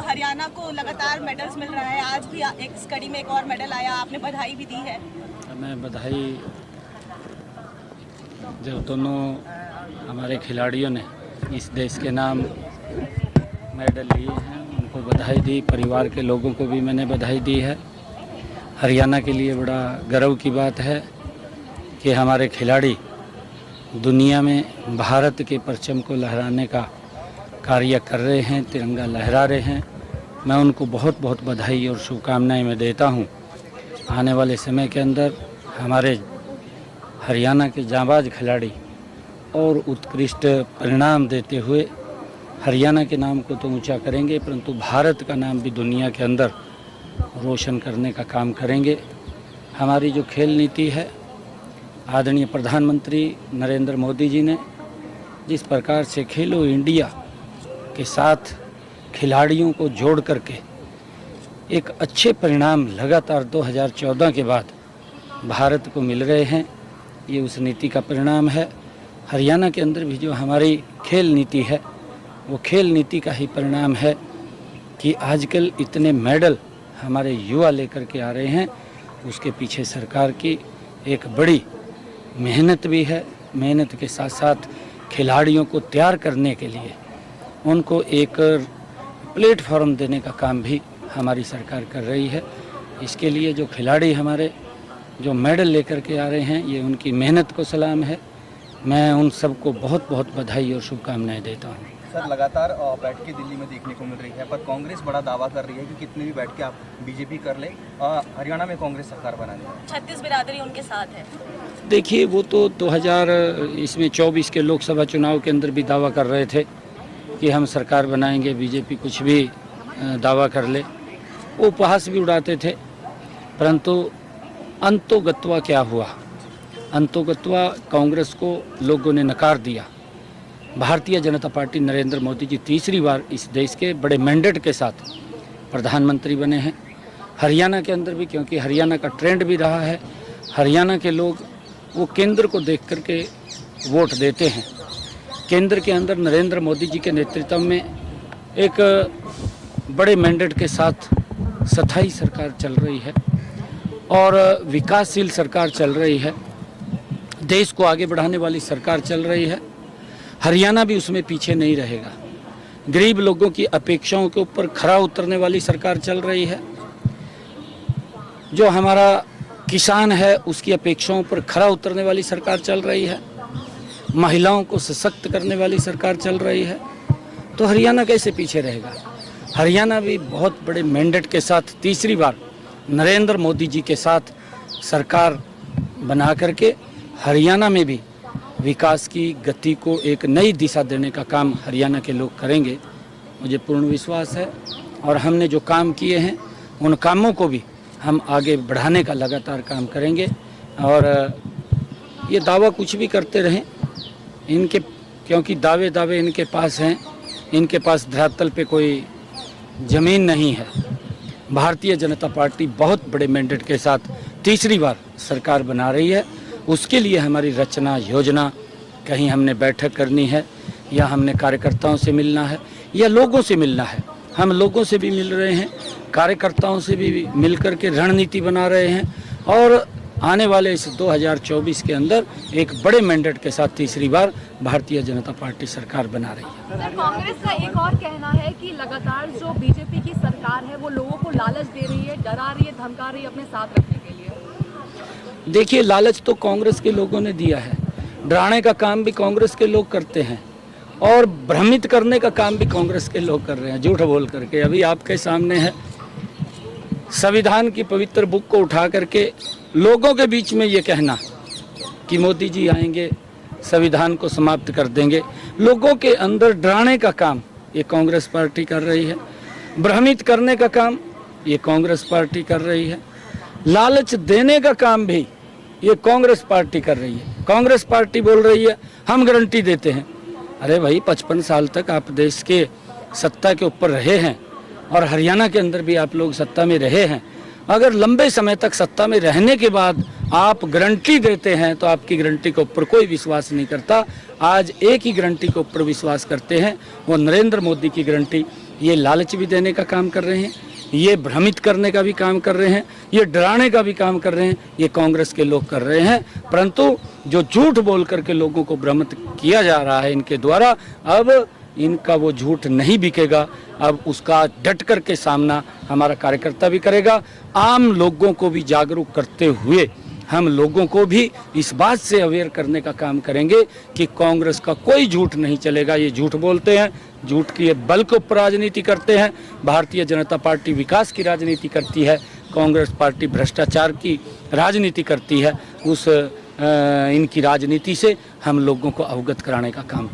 हरियाणा को लगातार मेडल्स मिल रहा है, आज भी एक इस कड़ी में एक और मेडल आया, आपने बधाई भी दी है। मैं बधाई जो दोनों हमारे खिलाड़ियों ने इस देश के नाम मेडल लिए हैं उनको बधाई दी, परिवार के लोगों को भी मैंने बधाई दी है। हरियाणा के लिए बड़ा गर्व की बात है कि हमारे खिलाड़ी दुनिया में भारत के परचम को लहराने का कार्य कर रहे हैं, तिरंगा लहरा रहे हैं। मैं उनको बहुत बहुत बधाई और शुभकामनाएं मैं देता हूं। आने वाले समय के अंदर हमारे हरियाणा के जांबाज खिलाड़ी और उत्कृष्ट परिणाम देते हुए हरियाणा के नाम को तो ऊंचा करेंगे, परंतु भारत का नाम भी दुनिया के अंदर रोशन करने का काम करेंगे। हमारी जो खेल नीति है, आदरणीय प्रधानमंत्री नरेंद्र मोदी जी ने जिस प्रकार से खेलो इंडिया के साथ खिलाड़ियों को जोड़ करके एक अच्छे परिणाम लगातार 2014 के बाद भारत को मिल रहे हैं, ये उस नीति का परिणाम है। हरियाणा के अंदर भी जो हमारी खेल नीति है वो खेल नीति का ही परिणाम है कि आजकल इतने मेडल हमारे युवा लेकर के आ रहे हैं। उसके पीछे सरकार की एक बड़ी मेहनत भी है। मेहनत के साथ साथ खिलाड़ियों को तैयार करने के लिए उनको एक प्लेटफॉर्म देने का काम भी हमारी सरकार कर रही है। इसके लिए जो खिलाड़ी हमारे जो मेडल लेकर के आ रहे हैं, ये उनकी मेहनत को सलाम है। मैं उन सबको बहुत बहुत बधाई और शुभकामनाएं देता हूँ। सर, लगातार बैठकें दिल्ली में देखने को मिल रही है, पर कांग्रेस बड़ा दावा कर रही है कि कितनी भी बैठकें आप बीजेपी कर ले, हरियाणा में कांग्रेस सरकार बनाने है। 36 बिरादरी उनके साथ है। देखिए, वो तो 2024 के लोकसभा चुनाव के अंदर भी दावा कर रहे थे कि हम सरकार बनाएंगे, बीजेपी कुछ भी दावा कर ले, वो उपहास भी उड़ाते थे। परंतु अंतोगत्वा क्या हुआ? अंतोगत्वा कांग्रेस को लोगों ने नकार दिया। भारतीय जनता पार्टी नरेंद्र मोदी जी तीसरी बार इस देश के बड़े मैंडेट के साथ प्रधानमंत्री बने हैं। हरियाणा के अंदर भी, क्योंकि हरियाणा का ट्रेंड भी रहा है, हरियाणा के लोग वो केंद्र को देख कर के वोट देते हैं। केंद्र के अंदर नरेंद्र मोदी जी के नेतृत्व में एक बड़े मैंडेट के साथ स्थायी सरकार चल रही है और विकासशील सरकार चल रही है, देश को आगे बढ़ाने वाली सरकार चल रही है। हरियाणा भी उसमें पीछे नहीं रहेगा। गरीब लोगों की अपेक्षाओं के ऊपर खरा उतरने वाली सरकार चल रही है। जो हमारा किसान है उसकी अपेक्षाओं पर खरा उतरने वाली सरकार चल रही है। महिलाओं को सशक्त करने वाली सरकार चल रही है। तो हरियाणा कैसे पीछे रहेगा? हरियाणा भी बहुत बड़े मैंडेट के साथ तीसरी बार नरेंद्र मोदी जी के साथ सरकार बना करके हरियाणा में भी विकास की गति को एक नई दिशा देने का काम हरियाणा के लोग करेंगे, मुझे पूर्ण विश्वास है। और हमने जो काम किए हैं उन कामों को भी हम आगे बढ़ाने का लगातार काम करेंगे। और ये दावा कुछ भी करते रहें इनके, क्योंकि दावे इनके पास हैं, इनके पास धरातल पे कोई ज़मीन नहीं है। भारतीय जनता पार्टी बहुत बड़े मैंडेट के साथ तीसरी बार सरकार बना रही है। उसके लिए हमारी रचना योजना, कहीं हमने बैठक करनी है या हमने कार्यकर्ताओं से मिलना है या लोगों से मिलना है, हम लोगों से भी मिल रहे हैं, कार्यकर्ताओं से भी मिल कर के रणनीति बना रहे हैं। और आने वाले इस 2024 के अंदर एक बड़े मैंडेट के साथ तीसरी बार भारतीय जनता पार्टी सरकार बना रही है। सर, कांग्रेस का एक और कहना है कि लगातार जो बीजेपी की सरकार है वो लोगों को लालच दे रही है, डरा रही है, धमका रही है अपने साथ रखने के लिए। देखिए, लालच तो कांग्रेस के लोगों ने दिया है, डराने का काम भी कांग्रेस के लोग करते हैं और भ्रमित करने का काम भी कांग्रेस के लोग कर रहे हैं, झूठ बोल करके। अभी आपके सामने है, संविधान की पवित्र बुक को उठा करके लोगों के बीच में ये कहना कि मोदी जी आएंगे, संविधान को समाप्त कर देंगे, लोगों के अंदर डराने का काम ये कांग्रेस पार्टी कर रही है। भ्रमित करने का काम ये कांग्रेस पार्टी कर रही है। लालच देने का काम भी ये कांग्रेस पार्टी कर रही है। कांग्रेस पार्टी बोल रही है हम गारंटी देते हैं। अरे भाई, 55 साल तक आप देश के सत्ता के ऊपर रहे हैं और हरियाणा के अंदर भी आप लोग सत्ता में रहे हैं। अगर लंबे समय तक सत्ता में रहने के बाद आप गारंटी देते हैं तो आपकी गारंटी के ऊपर कोई विश्वास नहीं करता। आज एक ही गारंटी के ऊपर विश्वास करते हैं, वो नरेंद्र मोदी की गारंटी ये लालच भी देने का काम कर रहे हैं, ये भ्रमित करने का भी काम कर रहे हैं, ये डराने का भी काम कर रहे हैं। ये कांग्रेस के लोग कर रहे हैं, परंतु जो झूठ बोल करके लोगों को भ्रमित किया जा रहा है इनके द्वारा, अब इनका वो झूठ नहीं बिकेगा। अब उसका डट करके सामना हमारा कार्यकर्ता भी करेगा। आम लोगों को भी जागरूक करते हुए हम लोगों को भी इस बात से अवेयर करने का काम करेंगे कि कांग्रेस का कोई झूठ नहीं चलेगा। ये झूठ बोलते हैं, झूठ की बल के ऊपर राजनीति करते हैं। भारतीय जनता पार्टी विकास की राजनीति करती है, कांग्रेस पार्टी भ्रष्टाचार की राजनीति करती है। उस इनकी राजनीति से हम लोगों को अवगत कराने का काम